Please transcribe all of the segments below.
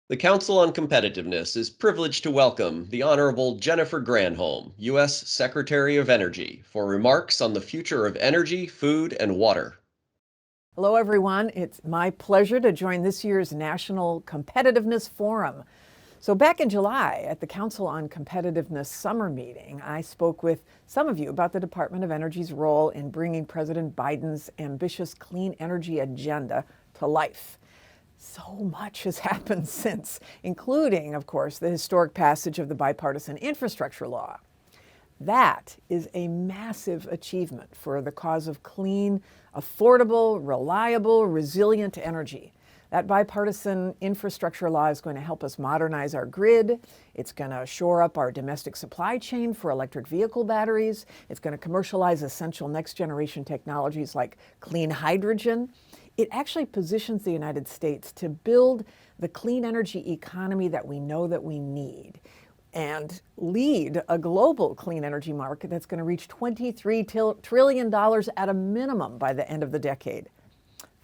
The Council on Competitiveness is privileged to welcome the Honorable Jennifer Granholm, U.S. Secretary of Energy, for remarks on the future of energy, food, and water. Hello, everyone. It's my pleasure to join this year's National Competitiveness Forum. So back in July at the Council on Competitiveness summer meeting, I spoke with some of you about the Department of Energy's role in bringing President Biden's ambitious clean energy agenda to life. So much has happened since, including, of course, the historic passage of the bipartisan infrastructure law. That is a massive achievement for the cause of clean, affordable, reliable, resilient energy. That bipartisan infrastructure law is going to help us modernize our grid. It's going to shore up our domestic supply chain for electric vehicle batteries. It's going to commercialize essential next generation technologies like clean hydrogen. It actually positions the United States to build the clean energy economy that we know that we need and lead a global clean energy market that's going to reach $23 trillion at a minimum by the end of the decade.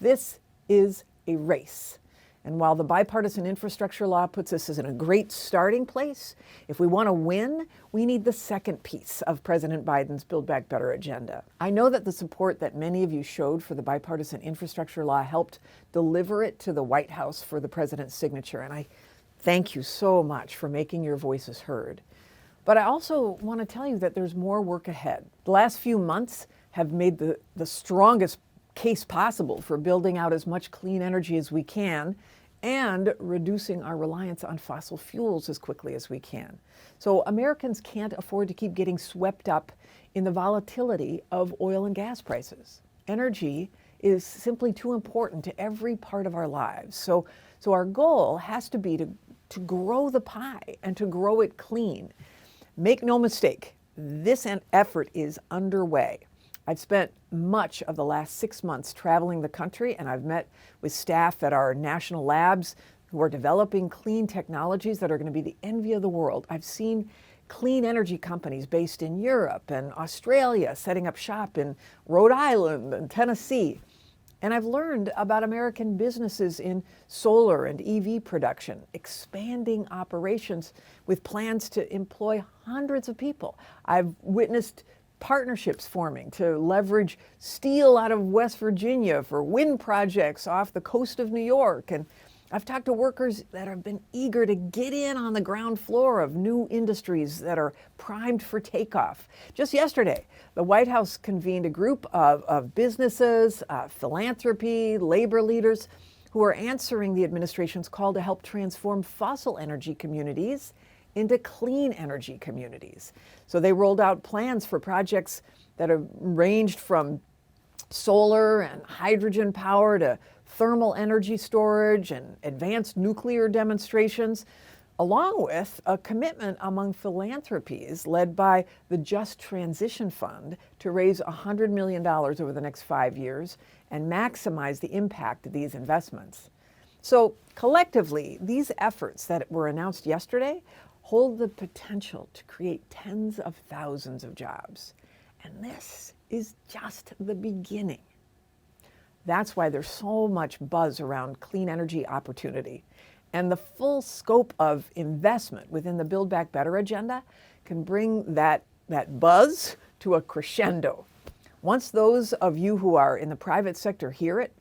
This is a race. And while the bipartisan infrastructure law puts us in a great starting place, if we want to win, we need the second piece of President Biden's Build Back Better agenda. I know that the support that many of you showed for the bipartisan infrastructure law helped deliver it to the White House for the president's signature, and I thank you so much for making your voices heard. But I also want to tell you that there's more work ahead. The last few months have made the strongest case possible for building out as much clean energy as we can and reducing our reliance on fossil fuels as quickly as we can. So Americans can't afford to keep getting swept up in the volatility of oil and gas prices. Energy is simply too important to every part of our lives. So our goal has to be to grow the pie and to grow it clean. Make no mistake, this effort is underway. I've spent much of the last 6 months traveling the country, and I've met with staff at our national labs who are developing clean technologies that are going to be the envy of the world. I've seen clean energy companies based in Europe and Australia setting up shop in Rhode Island and Tennessee. And I've learned about American businesses in solar and EV production, expanding operations with plans to employ hundreds of people. I've witnessed partnerships forming to leverage steel out of West Virginia for wind projects off the coast of New York. And I've talked to workers that have been eager to get in on the ground floor of new industries that are primed for takeoff. Just yesterday, the White House convened a group of businesses, philanthropy, labor leaders who are answering the administration's call to help transform fossil energy communities into clean energy communities. So they rolled out plans for projects that have ranged from solar and hydrogen power to thermal energy storage and advanced nuclear demonstrations, along with a commitment among philanthropies led by the Just Transition Fund to raise $100 million over the next 5 years and maximize the impact of these investments. So collectively, these efforts that were announced yesterday hold the potential to create tens of thousands of jobs. And this is just the beginning. That's why there's so much buzz around clean energy opportunity. And the full scope of investment within the Build Back Better agenda can bring that buzz to a crescendo. Once those of you who are in the private sector hear it,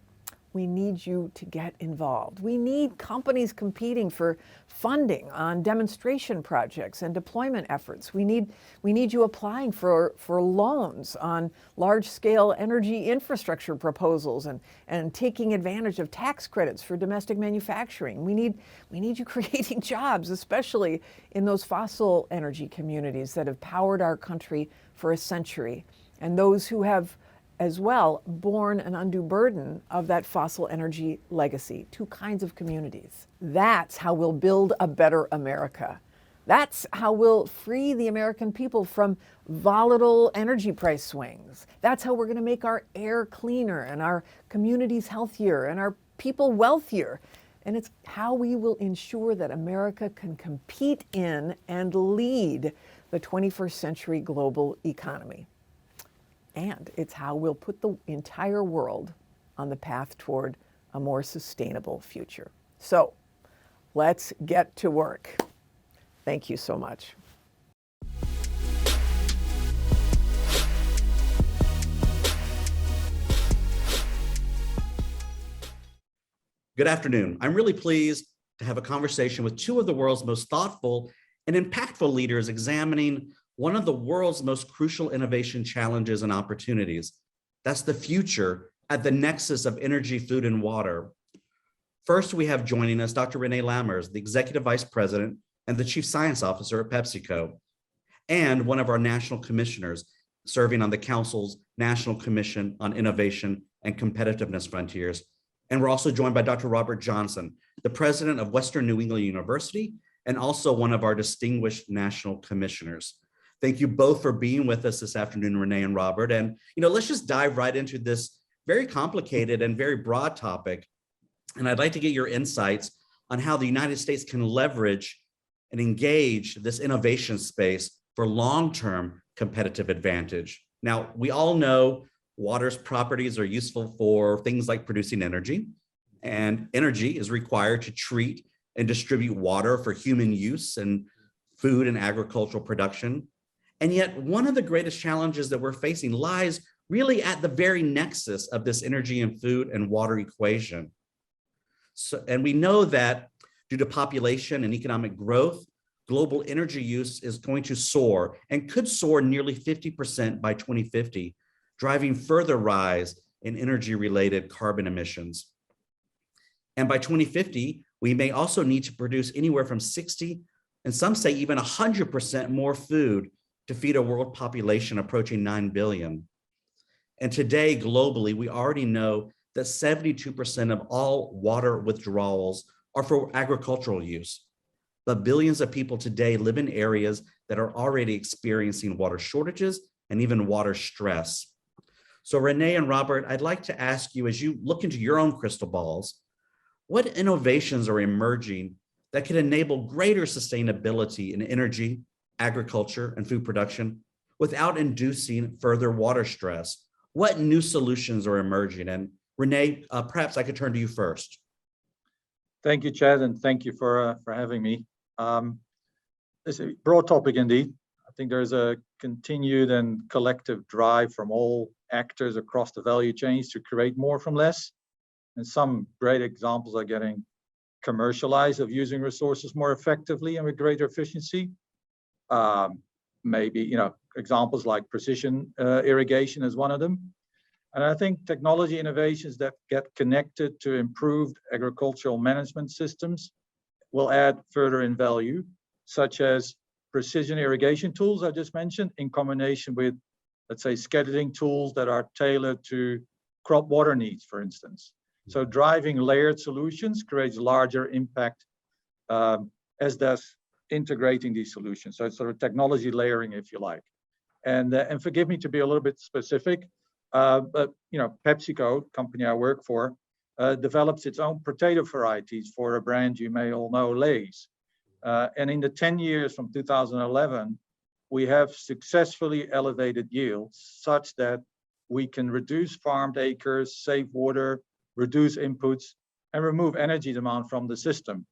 we need you to get involved. We need companies competing for funding on demonstration projects and deployment efforts. We need you applying for loans on large-scale energy infrastructure proposals and taking advantage of tax credits for domestic manufacturing. We need you creating jobs, especially in those fossil energy communities that have powered our country for a century, and those who have as well borne an undue burden of that fossil energy legacy. Two kinds of communities. That's how we'll build a better America. That's how we'll free the American people from volatile energy price swings. That's how we're going to make our air cleaner and our communities healthier and our people wealthier. And it's how we will ensure that America can compete in and lead the 21st century global economy. And it's how we'll put the entire world on the path toward a more sustainable future. So Let's get to work. Thank you so much. Good afternoon. I'm really pleased to have a conversation with two of the world's most thoughtful and impactful leaders examining one of the world's most crucial innovation challenges and opportunities. That's the future at the nexus of energy, food, and water. First, we have joining us Dr. Renee Lammers, the Executive Vice President and the Chief Science Officer at PepsiCo, and one of our national commissioners serving on the Council's National Commission on Innovation and Competitiveness Frontiers. And we're also joined by Dr. Robert Johnson, the president of Western New England University, and also one of our distinguished national commissioners. Thank you both for being with us this afternoon, Renee and Robert. And let's just dive right into this very complicated and very broad topic. And I'd like to get your insights on how the United States can leverage and engage this innovation space for long-term competitive advantage. Now, we all know water's properties are useful for things like producing energy, and energy is required to treat and distribute water for human use and food and agricultural production. And yet, one of the greatest challenges that we're facing lies really at the very nexus of this energy and food and water equation. And we know that due to population and economic growth, global energy use is going to soar and could soar nearly 50% by 2050, driving further rise in energy-related carbon emissions. And by 2050, we may also need to produce anywhere from 60, and some say even 100% more food to feed a world population approaching 9 billion. And today, globally, we already know that 72% of all water withdrawals are for agricultural use. But billions of people today live in areas that are already experiencing water shortages and even water stress. So Renee and Robert, I'd like to ask you, as you look into your own crystal balls, what innovations are emerging that can enable greater sustainability in energy, agriculture, and food production without inducing further water stress? What new solutions are emerging? And Renee, perhaps I could turn to you first. Thank you, Chad, and thank you for having me. It's a broad topic indeed. I think there's a continued and collective drive from all actors across the value chains to create more from less. And some great examples are getting commercialized of using resources more effectively and with greater efficiency. Maybe, examples like precision irrigation is one of them. And I think technology innovations that get connected to improved agricultural management systems will add further in value, such as precision irrigation tools I just mentioned, in combination with, let's say, scheduling tools that are tailored to crop water needs, for instance. So driving layered solutions creates larger impact, as does integrating these solutions. So it's sort of technology layering, if you like. And forgive me to be a little bit specific, but PepsiCo, company I work for, develops its own potato varieties for a brand you may all know, Lay's. And in the 10 years from 2011, we have successfully elevated yields such that we can reduce farmed acres, save water, reduce inputs, and remove energy demand from the system.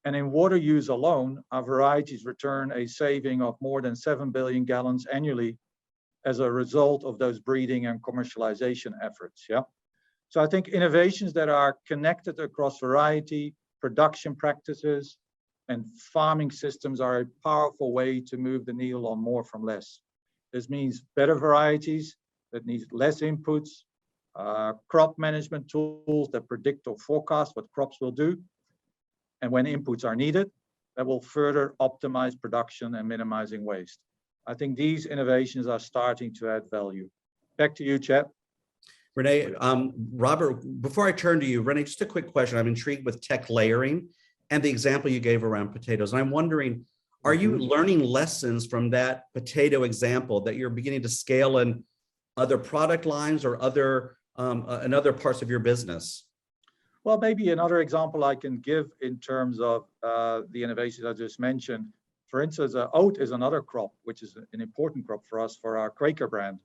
And in water use alone, our varieties return a saving of more than 7 billion gallons annually as a result of those breeding and commercialization efforts. Yeah. So I think innovations that are connected across variety, production practices, and farming systems are a powerful way to move the needle on more from less. This means better varieties that need less inputs, crop management tools that predict or forecast what crops will do, and when inputs are needed, that will further optimize production and minimizing waste. I think these innovations are starting to add value. Back to you, Chad. Renee, Robert, before I turn to you, Renee, just a quick question. I'm intrigued with tech layering and the example you gave around potatoes. And I'm wondering, are you learning lessons from that potato example that you're beginning to scale in other product lines or in other parts of your business? Well, maybe another example I can give in terms of the innovations I just mentioned. For instance, oat is another crop, which is an important crop for us for our Quaker brand.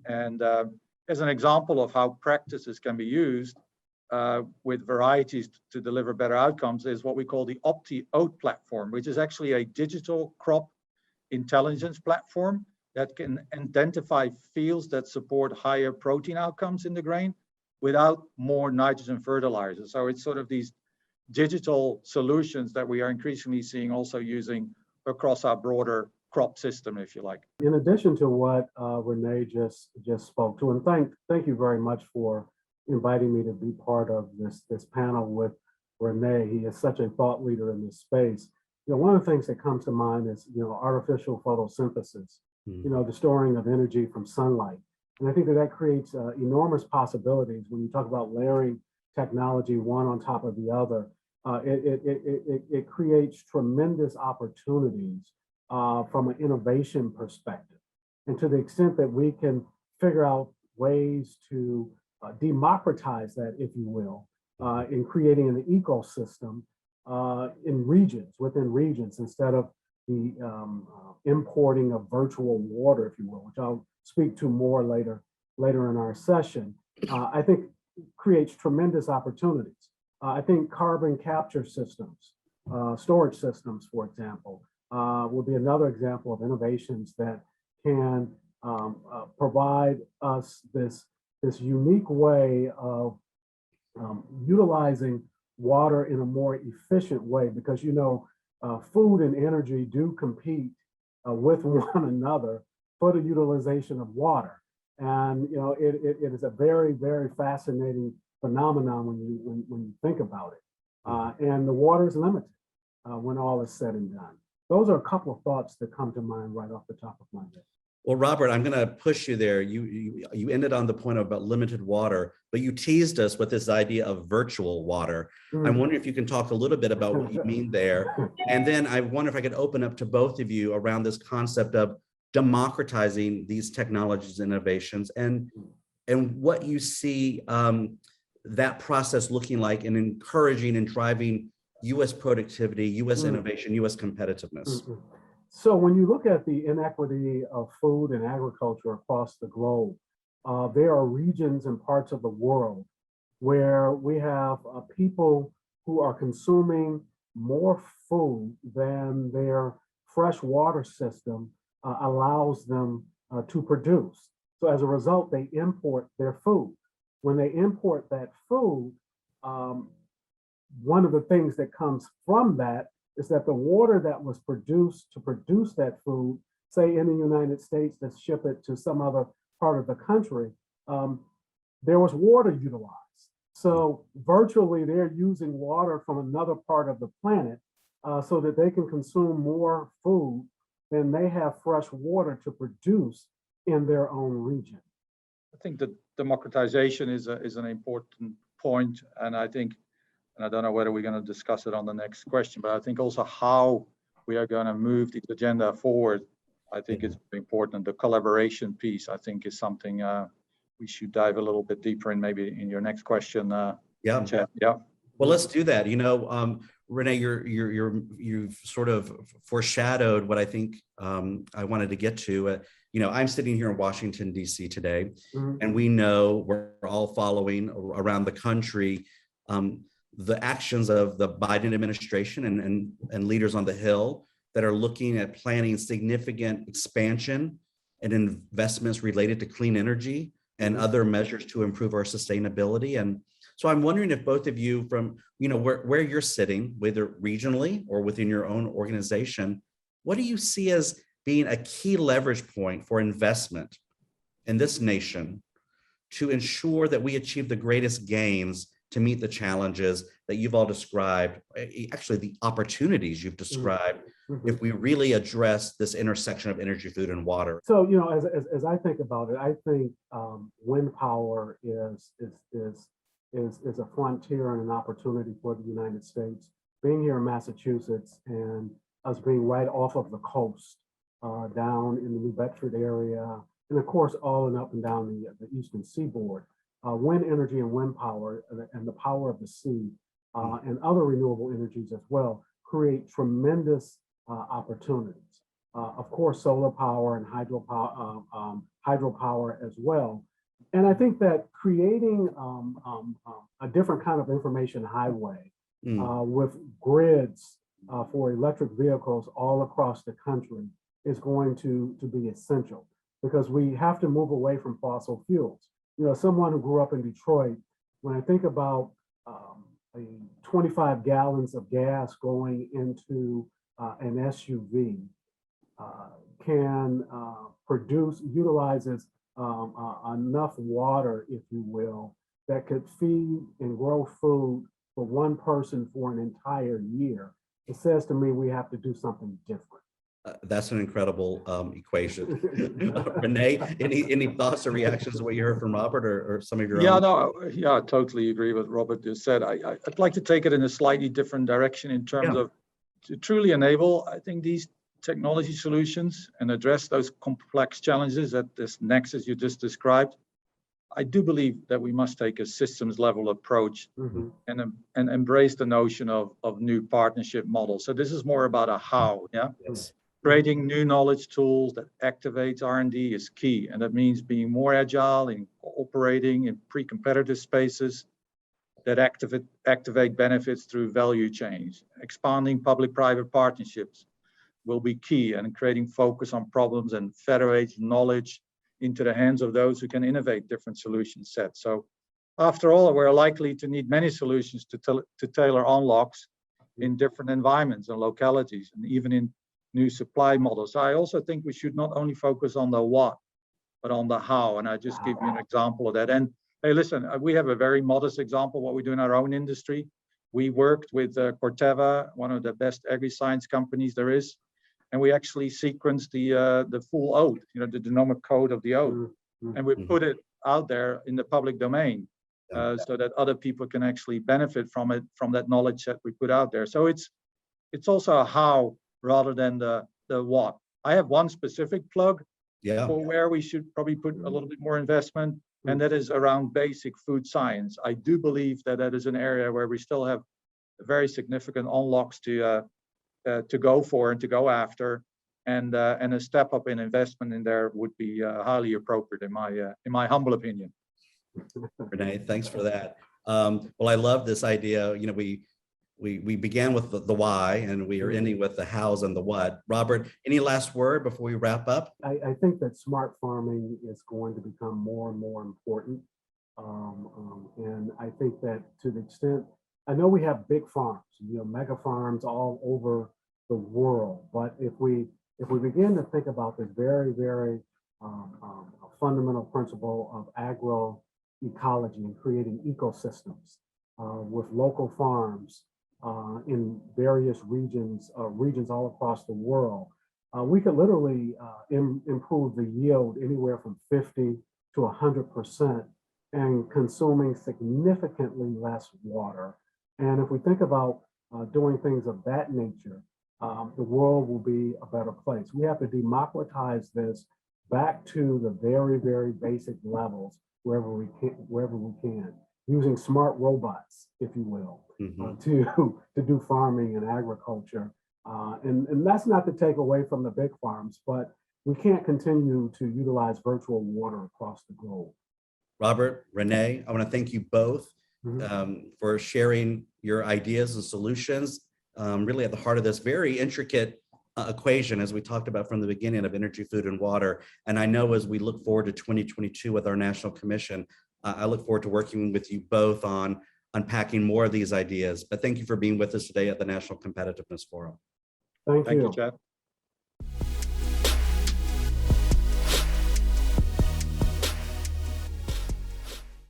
And as an example of how practices can be used, with varieties to deliver better outcomes is what we call the Opti-Oat platform, which is actually a digital crop intelligence platform that can identify fields that support higher protein outcomes in the grain without more nitrogen fertilizer. So it's sort of these digital solutions that we are increasingly seeing also using across our broader crop system, if you like. In addition to what Renee just spoke to, and thank you very much for inviting me to be part of this panel with Renee. He is such a thought leader in this space. You know, one of the things that comes to mind is, you know, artificial photosynthesis, you know, the storing of energy from sunlight. And I think that creates enormous possibilities when you talk about layering technology one on top of the other. It creates tremendous opportunities from an innovation perspective. And to the extent that we can figure out ways to democratize that, if you will, in creating an ecosystem in regions, within regions, instead of the importing of virtual water, if you will, which I'll speak to more later in our session, I think creates tremendous opportunities. I think carbon capture systems, storage systems, for example, will be another example of innovations that can provide us this unique way of utilizing water in a more efficient way, because, you know, food and energy do compete with one another for the utilization of water. And, you know, it is a very, very fascinating phenomenon when you think about it. And the water is limited when all is said and done. Those are a couple of thoughts that come to mind right off the top of my head. Well, Robert, I'm going to push you there. You ended on the point about limited water, but you teased us with this idea of virtual water. I'm wondering if you can talk a little bit about what you mean there. And then I wonder if I could open up to both of you around this concept of democratizing these technologies and innovations, and what you see that process looking like in encouraging and driving U.S. productivity, U.S. innovation, U.S. competitiveness. So when you look at the inequity of food and agriculture across the globe, there are regions and parts of the world where we have people who are consuming more food than their fresh water system allows them to produce. So as a result, they import their food. When they import that food, one of the things that comes from that is that the water that was produced to produce that food, say in the United States, to ship it to some other part of the country, there was water utilized. So virtually they're using water from another part of the planet so that they can consume more food than they have fresh water to produce in their own region. I think that democratization is an important point, and I think, and I don't know whether we're going to discuss it on the next question, but I think also how we are going to move this agenda forward, I think is important. The collaboration piece, I think, is something we should dive a little bit deeper in, maybe in your next question. Yeah. Well, let's do that. You know, Renee, you've sort of foreshadowed what I think I wanted to get to. You know, I'm sitting here in Washington, D.C. today, and we know we're all following around the country the actions of the Biden administration and leaders on the Hill that are looking at planning significant expansion and investments related to clean energy and other measures to improve our sustainability. And so I'm wondering if both of you, from, you know, where you're sitting, whether regionally or within your own organization, what do you see as being a key leverage point for investment in this nation to ensure that we achieve the greatest gains to meet the challenges that you've all described, actually the opportunities you've described, if we really address this intersection of energy, food, and water? So, you know, as I think about it, I think wind power is a frontier and an opportunity for the United States. Being here in Massachusetts and us being right off of the coast, down in the New Bedford area, and of course, all and up and down the eastern seaboard, wind energy and wind power and the power of the sea and other renewable energies as well create tremendous opportunities. Of course, solar power and hydropower as well. And I think that creating a different kind of information highway with grids for electric vehicles all across the country is going to be essential, because we have to move away from fossil fuels. You know, someone who grew up in Detroit, when I think about 25 gallons of gas going into an SUV, utilizes enough water, if you will, that could feed and grow food for one person for an entire year. It says to me we have to do something different. That's an incredible equation. Renee, any thoughts or reactions to what you heard from Robert, or some of your own? Yeah, I totally agree with what Robert just said. I'd like to take it in a slightly different direction in terms of to truly enable, I think, these technology solutions and address those complex challenges at this nexus you just described. I do believe that we must take a systems level approach and embrace the notion of new partnership models. So this is more about a how, Yes. Creating new knowledge tools that activates R&D is key. And that means being more agile in operating in pre-competitive spaces that activate benefits through value chains. Expanding public-private partnerships will be key, and creating focus on problems and federate knowledge into the hands of those who can innovate different solution sets. So after all, we're likely to need many solutions to tailor unlocks in different environments and localities, and even in new supply models. I also think we should not only focus on the what, but on the how. And I just give you an example of that. And hey, listen, we have a very modest example of what we do in our own industry. We worked with Corteva, one of the best agri-science companies there is, and we actually sequenced the full oat, the genomic code of the oat, and we put it out there in the public domain, so that other people can actually benefit from it, from that knowledge that we put out there. So it's also a how rather than the what. I have one specific plug for where we should probably put a little bit more investment, and that is around basic food science. I do believe that is an area where we still have very significant unlocks to go for and to go after, and a step up in investment in there would be highly appropriate in my humble opinion. Renee, thanks for that. Well, I love this idea. We began with the why, and we are ending with the hows and the what. Robert, any last word before we wrap up? I think that smart farming is going to become more and more important. And I think that to the extent, I know we have big farms, mega farms all over the world, but if we begin to think about this very, very fundamental principle of agroecology and creating ecosystems with local farms, in various regions all across the world, we could literally improve the yield anywhere from 50 to 100% and consuming significantly less water. And if we think about doing things of that nature, the world will be a better place. We have to democratize this back to the very, very basic levels wherever we can. Using smart robots, if you will, to do farming and agriculture. And that's not to take away from the big farms, but we can't continue to utilize virtual water across the globe. Robert, Renee, I want to thank you both for sharing your ideas and solutions, really at the heart of this very intricate equation, as we talked about from the beginning, of energy, food, and water. And I know as we look forward to 2022 with our National Commission, I look forward to working with you both on unpacking more of these ideas. But thank you for being with us today at the National Competitiveness Forum. Thank you, Chad.